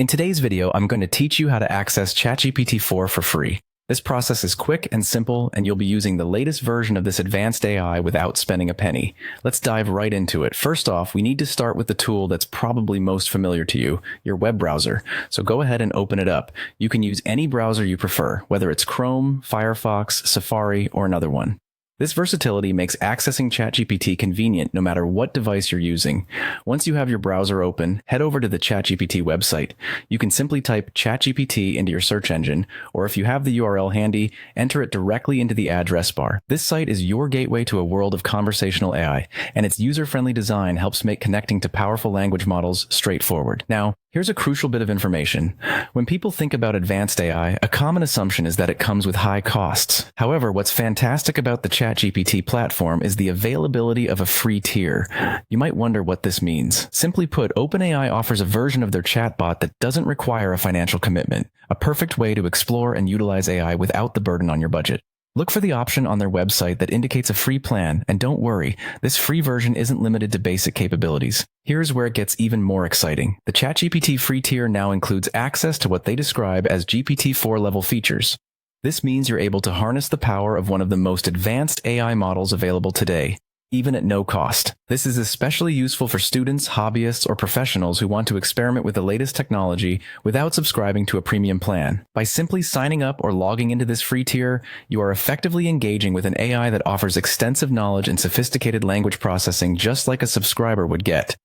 In today's video, I'm going to teach you how to access Chatgpt-4 for free. This process is quick and simple, and you'll be using the latest version of this advanced AI without spending a penny. Let's dive right into it. First off, we need to start with the tool that's probably most familiar to you, your web browser. So go ahead and open it up. You can use any browser you prefer, whether it's Chrome, Firefox, Safari, or another one. This versatility makes accessing ChatGPT convenient no matter what device you're using. Once you have your browser open, head over to the ChatGPT website. You can simply type ChatGPT into your search engine, or if you have the URL handy, enter it directly into the address bar. This site is your gateway to a world of conversational AI, and its user-friendly design helps make connecting to powerful language models straightforward. Now, here's a crucial bit of information. When people think about advanced AI, a common assumption is that it comes with high costs. However, what's fantastic about the ChatGPT platform is the availability of a free tier. You might wonder what this means. Simply put, OpenAI offers a version of their chatbot that doesn't require a financial commitment, a perfect way to explore and utilize AI without the burden on your budget. Look for the option on their website that indicates a free plan, and don't worry, this free version isn't limited to basic capabilities. Here's where it gets even more exciting. The ChatGPT free tier now includes access to what they describe as GPT-4 level features. This means you're able to harness the power of one of the most advanced AI models available today, even at no cost. This is especially useful for students, hobbyists, or professionals who want to experiment with the latest technology without subscribing to a premium plan. By simply signing up or logging into this free tier, you are effectively engaging with an AI that offers extensive knowledge and sophisticated language processing just like a subscriber would get.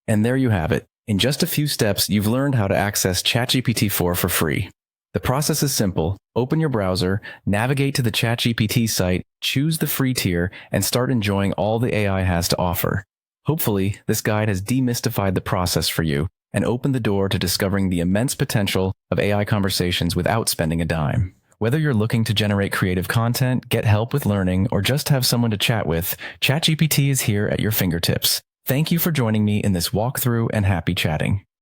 And there you have it. In just a few steps, you've learned how to access ChatGPT-4 for free. The process is simple. Open your browser, navigate to the ChatGPT site, choose the free tier, and start enjoying all the AI has to offer. Hopefully, this guide has demystified the process for you and opened the door to discovering the immense potential of AI conversations without spending a dime. Whether you're looking to generate creative content, get help with learning, or just have someone to chat with, ChatGPT is here at your fingertips. Thank you for joining me in this walkthrough and happy chatting.